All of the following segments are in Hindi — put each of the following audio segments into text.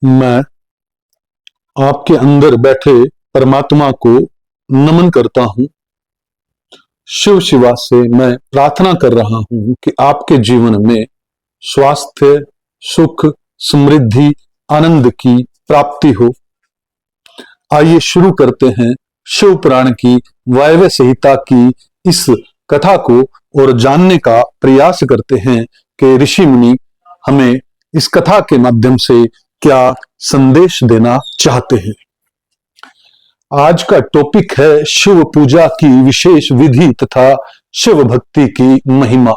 मैं आपके अंदर बैठे परमात्मा को नमन करता हूं। शिव शिवा से मैं प्रार्थना कर रहा हूं कि आपके जीवन में स्वास्थ्य, सुख, समृद्धि, आनंद की प्राप्ति हो। आइए शुरू करते हैं शिव पुराण की वायव्य संहिता की इस कथा को और जानने का प्रयास करते हैं कि ऋषि मुनि हमें इस कथा के माध्यम से क्या संदेश देना चाहते हैं। आज का टॉपिक है शिव पूजा की विशेष विधि तथा शिव भक्ति की महिमा।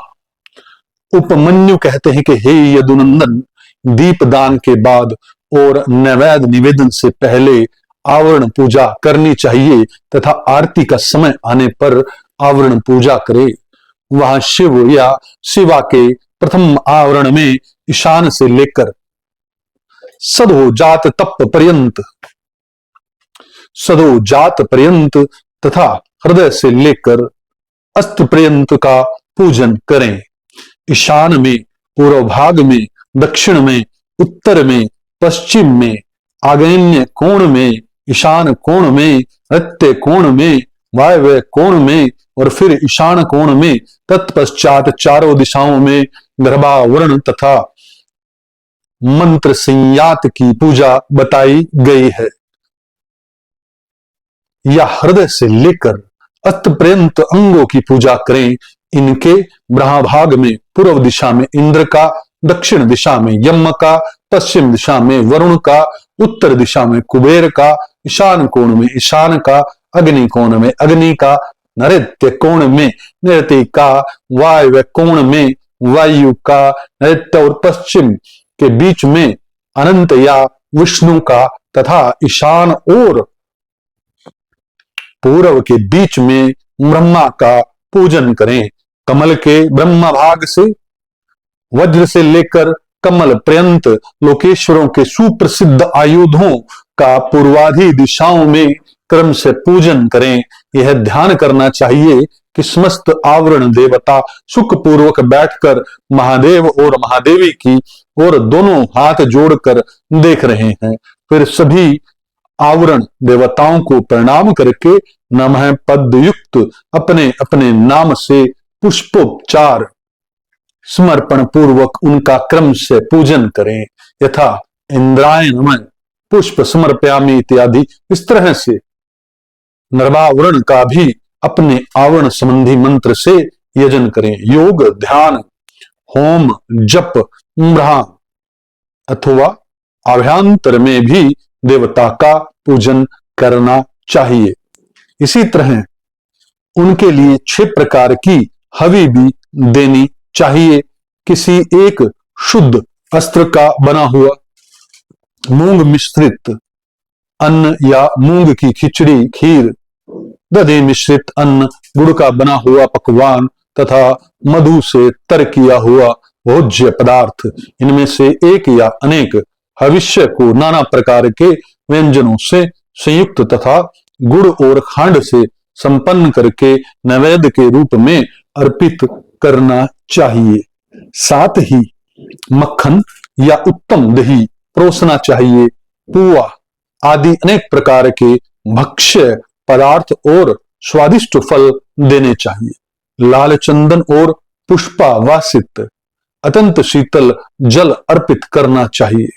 उपमन्यु कहते हैं कि हे यदुनंदन, दीपदान के बाद और नैवेद्य निवेदन से पहले आवरण पूजा करनी चाहिए तथा आरती का समय आने पर आवरण पूजा करे। वहां शिव या शिवा के प्रथम आवरण में ईशान से लेकर सदो जात पर्यंत तथा हृदय से लेकर अस्त पर्यंत का पूजन करें। ईशान में, पूर्व भाग में, दक्षिण में, उत्तर में, पश्चिम में, आग्नेय कोण में, ईशान कोण में, नृत्य कोण में, वायव्य कोण में और फिर ईशान कोण में, तत्पश्चात चारों दिशाओं में गर्भावरण तथा मंत्र संयात की पूजा बताई गई है। या हृदय से लेकर अस्त पर्यंत अंगों की पूजा करें। इनके ब्रह्मभाग में पूर्व दिशा में इंद्र का, दक्षिण दिशा में यम का, पश्चिम दिशा में वरुण का, उत्तर दिशा में कुबेर का, ईशान कोण में ईशान का, अग्नि कोण में अग्नि का, नैऋत्य कोण में नैऋत्य का, वायव्य कोण में वायु का, नैऋत्य और पश्चिम के बीच में अनंत या विष्णु का तथा ईशान और पूर्व के बीच में ब्रह्मा का पूजन करें। कमल के ब्रह्मा भाग से वज्र से लेकर कमल पर्यंत लोकेश्वरों के सुप्रसिद्ध आयुधों का पूर्वाधि दिशाओं में क्रम से पूजन करें। यह ध्यान करना चाहिए कि समस्त आवरण देवता सुख पूर्वक बैठकर महादेव और महादेवी की ओर दोनों हाथ जोड़कर देख रहे हैं। फिर सभी आवरण देवताओं को प्रणाम करके नमः पद युक्त अपने अपने नाम से पुष्पोपचार समर्पण पूर्वक उनका क्रम से पूजन करें। यथा इंद्राय नमः पुष्प समर्पयामि इत्यादि। इस तरह से नर्वावरण का भी अपने आवरण संबंधी मंत्र से यजन करें। योग, ध्यान, होम, जप, ब्रह्म अथवा अभ्यंतर में भी देवता का पूजन करना चाहिए। इसी तरह उनके लिए 6 प्रकार की हवि भी देनी चाहिए। किसी एक शुद्ध अस्त्र का बना हुआ मूंग मिश्रित अन्न या मूंग की खिचड़ी, खीर, दधि मिश्रित अन्न, गुड़ का बना हुआ पकवान तथा मधु से तर किया हुआ भोज्य पदार्थ, इनमें से एक या अनेक हविष्य को नाना प्रकार के व्यंजनों से संयुक्त तथा गुड़ और खांड से संपन्न करके नैवेद्य के रूप में अर्पित करना चाहिए। साथ ही मक्खन या उत्तम दही परोसना चाहिए। पुआ आदि अनेक प्रकार के भक्ष्य पदार्थ और स्वादिष्ट फल देने चाहिए। लाल चंदन और पुष्पावासित अत्यंत शीतल जल अर्पित करना चाहिए।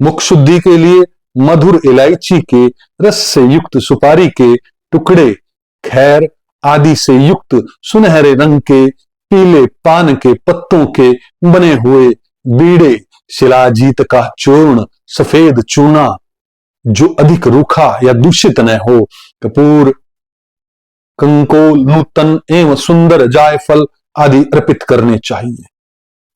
मुख शुद्धि के लिए मधुर इलायची के रस से युक्त सुपारी के टुकड़े, खैर आदि से युक्त सुनहरे रंग के पीले पान के पत्तों के बने हुए बीड़े, शिलाजीत का चूर्ण, सफेद चूना जो अधिक रूखा या दूषित न हो, कपूर, कंकोल, नूतन एवं सुंदर जायफल आदि अर्पित करने चाहिए।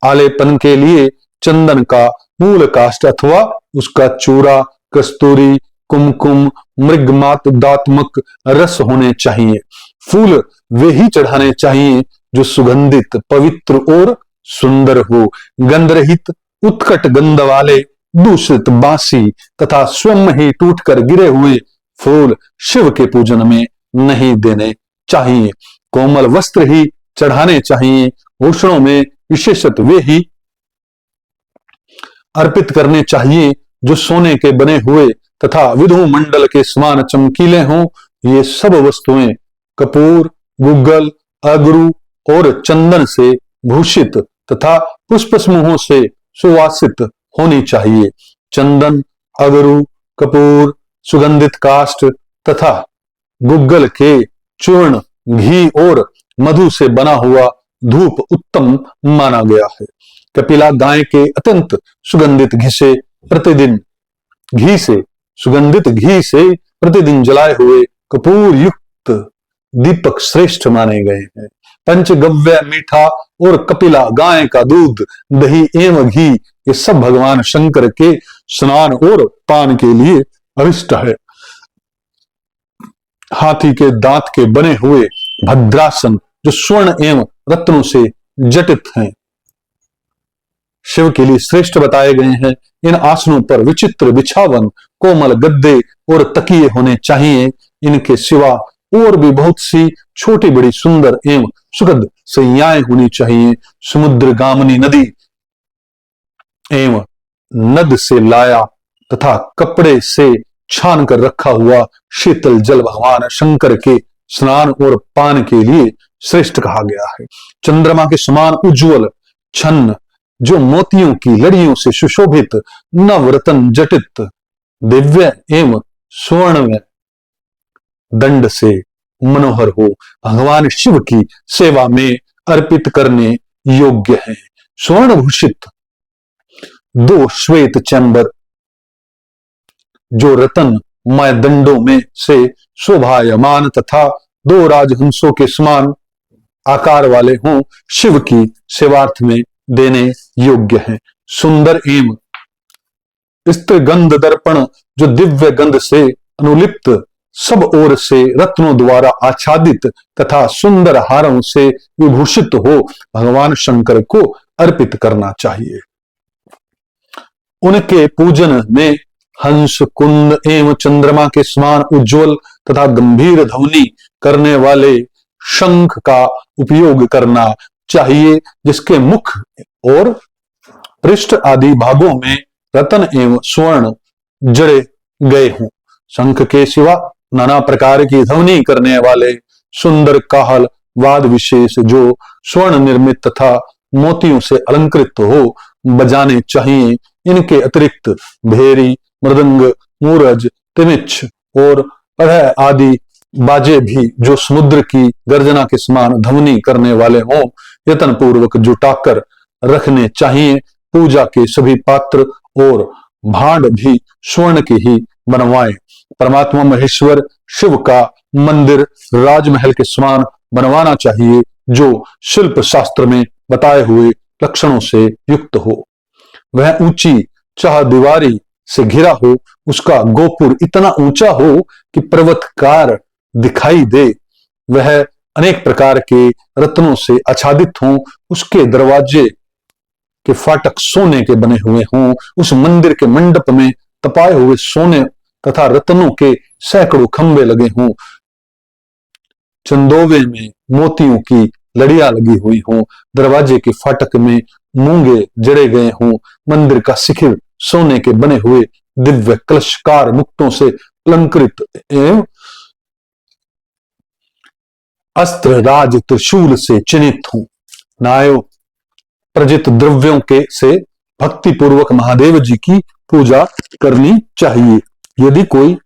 आलेपन के लिए चंदन का मूल काष्ठ अथवा उसका चूरा, कस्तूरी, कुमकुम, मृगमात्दात्मक रस होने चाहिए। फूल वे ही चढ़ाने चाहिए जो सुगंधित, पवित्र और सुंदर हो। गंध रहित, उत्कट गंध वाले, दूषित, बासी तथा स्वयं ही टूटकर गिरे हुए फूल शिव के पूजन में नहीं देने चाहिए। कोमल वस्त्र ही चढ़ाने चाहिए। भूषणों में विशेषत वे ही अर्पित करने चाहिए जो सोने के बने हुए तथा विधु मंडल के समान चमकीले हों, ये सब वस्तुएं कपूर, गुग्गल, अगरू और चंदन से भूषित तथा पुष्प समूहों से सुवासित होनी चाहिए। चंदन, अगरू, कपूर, सुगंधित काष्ठ तथा गुग्गल के चूर्ण, घी और मधु से बना हुआ धूप उत्तम माना गया है। कपिला गाय के अत्यंत सुगंधित घी से प्रतिदिन जलाए हुए कपूर युक्त दीपक श्रेष्ठ माने गए हैं। पंचगव्य मीठा और कपिला गाय का दूध, दही एवं घी ये सब भगवान शंकर के स्नान और पान के लिए अभिष्ट है। हाथी के दांत के बने हुए भद्रासन जो स्वर्ण एवं रत्नों से जटित हैं, शिव के लिए श्रेष्ठ बताए गए हैं। इन आसनों पर विचित्र बिछावन, कोमल गद्दे और तकिए होने चाहिए। इनके सिवा और भी बहुत सी छोटी बड़ी सुंदर एवं सुखद शैय्याएं होनी चाहिए। समुद्र गामिनी नदी एवं नद से लाया तथा कपड़े से छान कर रखा हुआ शीतल जल भगवान शंकर के स्नान और पान के लिए श्रेष्ठ कहा गया है। चंद्रमा के समान उज्जवल छन्न जो मोतियों की लड़ियों से सुशोभित नवरत्न जटित दिव्य एवं स्वर्णमय दंड से मनोहर हो, भगवान शिव की सेवा में अर्पित करने योग्य है। स्वर्ण भूषित 2 श्वेत चैम्बर जो रत्नमय दंडों में से शोभायमान तथा 2 राजहंसों के समान आकार वाले हों, शिव की सेवार्थ में देने योग्य हैं। सुंदर एवं स्त्रगंध दर्पण जो दिव्य गंध से अनुलिप्त, सब ओर से रत्नों द्वारा आच्छादित तथा सुंदर हारों से विभूषित हो, भगवान शंकर को अर्पित करना चाहिए। उनके पूजन में हंस, कुंद एवं चंद्रमा के समान उज्जवल तथा गंभीर ध्वनि करने वाले शंख का उपयोग करना चाहिए, जिसके मुख और पृष्ठ आदि भागों में रत्न एवं स्वर्ण जड़े गए हों। शंख के सिवा नाना प्रकार की ध्वनि करने वाले सुंदर काहल वाद विशेष जो स्वर्ण निर्मित तथा मोतियों से अलंकृत हो बजाने चाहिए। इनके अतिरिक्त भेरी, मृदंग, मूरज, तिमिच्छ और अढ़ै आदि बाजे भी जो समुद्र की गर्जना के समान ध्वनि करने वाले हों, यत्न पूर्वक जुटाकर रखने चाहिए। पूजा के सभी पात्र और भांड भी स्वर्ण के ही बनवाएं। परमात्मा महेश्वर शिव का मंदिर राजमहल के समान बनवाना चाहिए, जो शिल्प शास्त्र में बताए हुए लक्षणों से युक्त हो। वह ऊंची चहादीवारी से घिरा हो, उसका गोपुर इतना ऊंचा हो कि पर्वतकार दिखाई दे, वह अनेक प्रकार के रत्नों से आच्छादित हों, उसके दरवाजे के फाटक सोने के बने हुए हों, उस मंदिर के मंडप में तपाए हुए सोने तथा रत्नों के सैकड़ों खंभे लगे हों, चंदोवे में मोतियों की लड़ियां लगी हुई हों, दरवाजे के फाटक में मूंगे जड़े गए हों, मंदिर का शिखर सोने के बने हुए दिव्य कलशकार मुक्तों से अलंकृत एवं अस्त्र राज त्रिशूल से चिन्हित हों। नायो प्रजित द्रव्यों के से भक्ति पूर्वक महादेव जी की पूजा करनी चाहिए। यदि कोई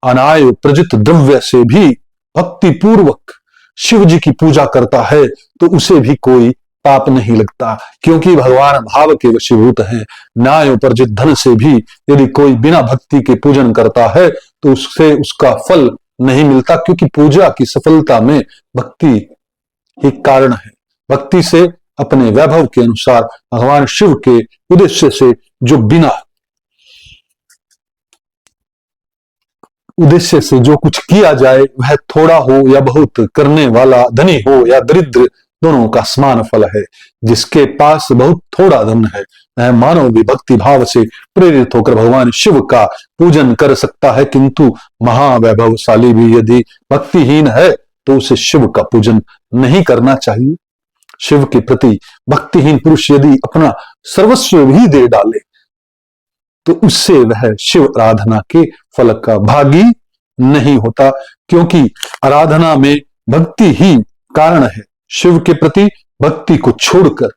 अनाय प्रजित द्रव्य से भी भक्ति पूर्वक शिव जी की पूजा करता है तो उसे भी कोई पाप नहीं लगता, क्योंकि भगवान भाव के वशीभूत हैं। न्याय उपार्जित धन से भी यदि कोई बिना भक्ति के पूजन करता है तो उससे उसका फल नहीं मिलता, क्योंकि पूजा की सफलता में भक्ति ही कारण है। भक्ति से अपने वैभव के अनुसार भगवान शिव के उद्देश्य से जो कुछ किया जाए, वह थोड़ा हो या बहुत, करने वाला धनी हो या दरिद्र, दोनों का समान फल है। जिसके पास बहुत थोड़ा धन है, वह मानव भी भक्ति भाव से प्रेरित होकर भगवान शिव का पूजन कर सकता है, किंतु महावैभवशाली भी यदि भक्तिहीन है तो उसे शिव का पूजन नहीं करना चाहिए। शिव के प्रति भक्तिहीन पुरुष यदि अपना सर्वस्व भी दे डाले तो उससे वह शिव आराधना के फल का भागी नहीं होता, क्योंकि आराधना में भक्ति ही कारण है। शिव के प्रति भक्ति को छोड़कर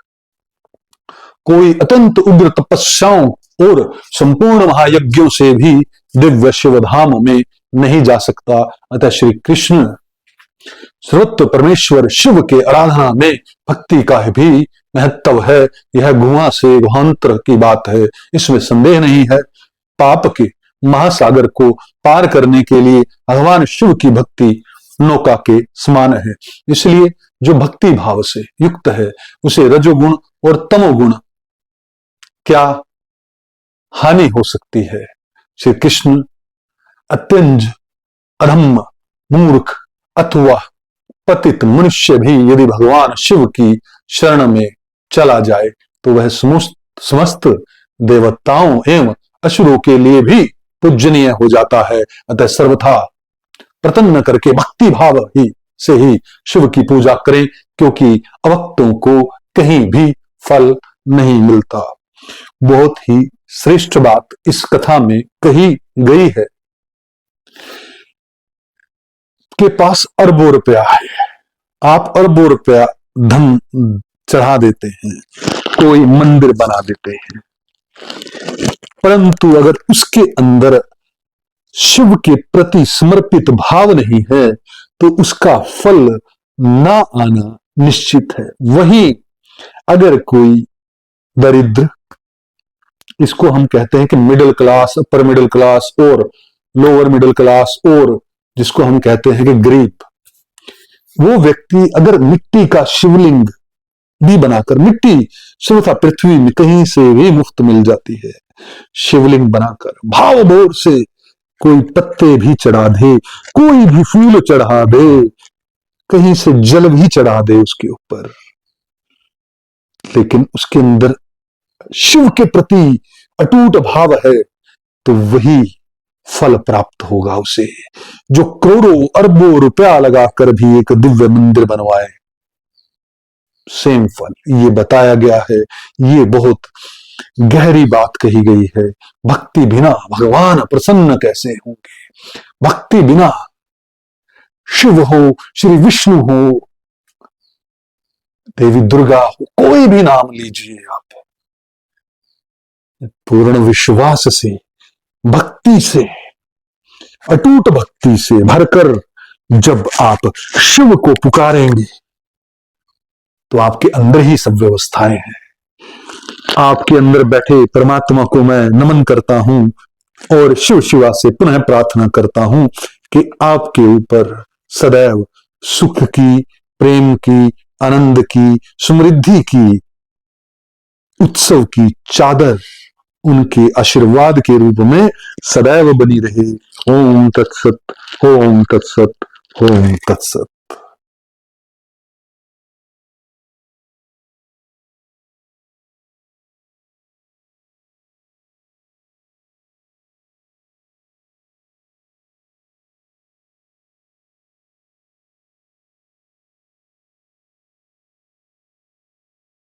कोई अत्यंत उग्र तपस्याओं और संपूर्ण महायज्ञों से भी दिव्य शिव धाम में नहीं जा सकता। अतः श्री कृष्ण सर्वत्र परमेश्वर शिव के आराधना में भक्ति का भी महत्व है। यह गुहा से गुहांतर की बात है, इसमें संदेह नहीं है। पाप के महासागर को पार करने के लिए भगवान शिव की भक्ति नौका के समान है। इसलिए जो भक्ति भाव से युक्त है उसे रजोगुण और तमोगुण क्या हानि हो सकती है। श्री कृष्ण अत्यंत अधम्म, मूर्ख अथवा पतित मनुष्य भी यदि भगवान शिव की शरण में चला जाए तो वह समस्त देवताओं एवं असुरों के लिए भी पूजनीय हो जाता है। अतः सर्वथा प्रसन्न करके भक्ति भाव ही से ही शिव की पूजा करें, क्योंकि अभक्तों को कहीं भी फल नहीं मिलता। बहुत ही श्रेष्ठ बात इस कथा में कही गई है। के पास अरबों रुपया है, आप अरबों रुपया धन चढ़ा देते हैं, कोई मंदिर बना देते हैं, परंतु अगर उसके अंदर शिव के प्रति समर्पित भाव नहीं है तो उसका फल ना आना निश्चित है। वहीं अगर कोई दरिद्र, इसको हम कहते हैं कि middle class, upper middle class और लोअर मिडिल क्लास, और जिसको हम कहते हैं कि गरीब, वो व्यक्ति अगर मिट्टी का शिवलिंग भी बनाकर, मिट्टी सर्वथा पृथ्वी में कहीं से भी मुफ्त मिल जाती है, शिवलिंग बनाकर भाव भोर से कोई पत्ते भी चढ़ा दे, कोई भी फूल चढ़ा दे, कहीं से जल भी चढ़ा दे उसके ऊपर, लेकिन उसके अंदर शिव के प्रति अटूट भाव है तो वही फल प्राप्त होगा उसे, जो करोड़ों अरबों रुपया लगाकर भी एक दिव्य मंदिर बनवाए, सेम फल। ये बताया गया है, ये बहुत गहरी बात कही गई है। भक्ति बिना भगवान प्रसन्न कैसे होंगे? भक्ति बिना शिव हो, श्री विष्णु हो, देवी दुर्गा हो, कोई भी नाम लीजिए आप, पूर्ण विश्वास से, भक्ति से, अटूट भक्ति से भरकर जब आप शिव को पुकारेंगे तो आपके अंदर ही सब व्यवस्थाएं हैं। आपके अंदर बैठे परमात्मा को मैं नमन करता हूं और शिव शिवा से पुनः प्रार्थना करता हूं कि आपके ऊपर सदैव सुख की, प्रेम की, आनंद की, समृद्धि की, उत्सव की चादर उनके आशीर्वाद के रूप में सदैव बनी रहे। ओम तत्सत, ओम तत्सत, ओम तत्सत।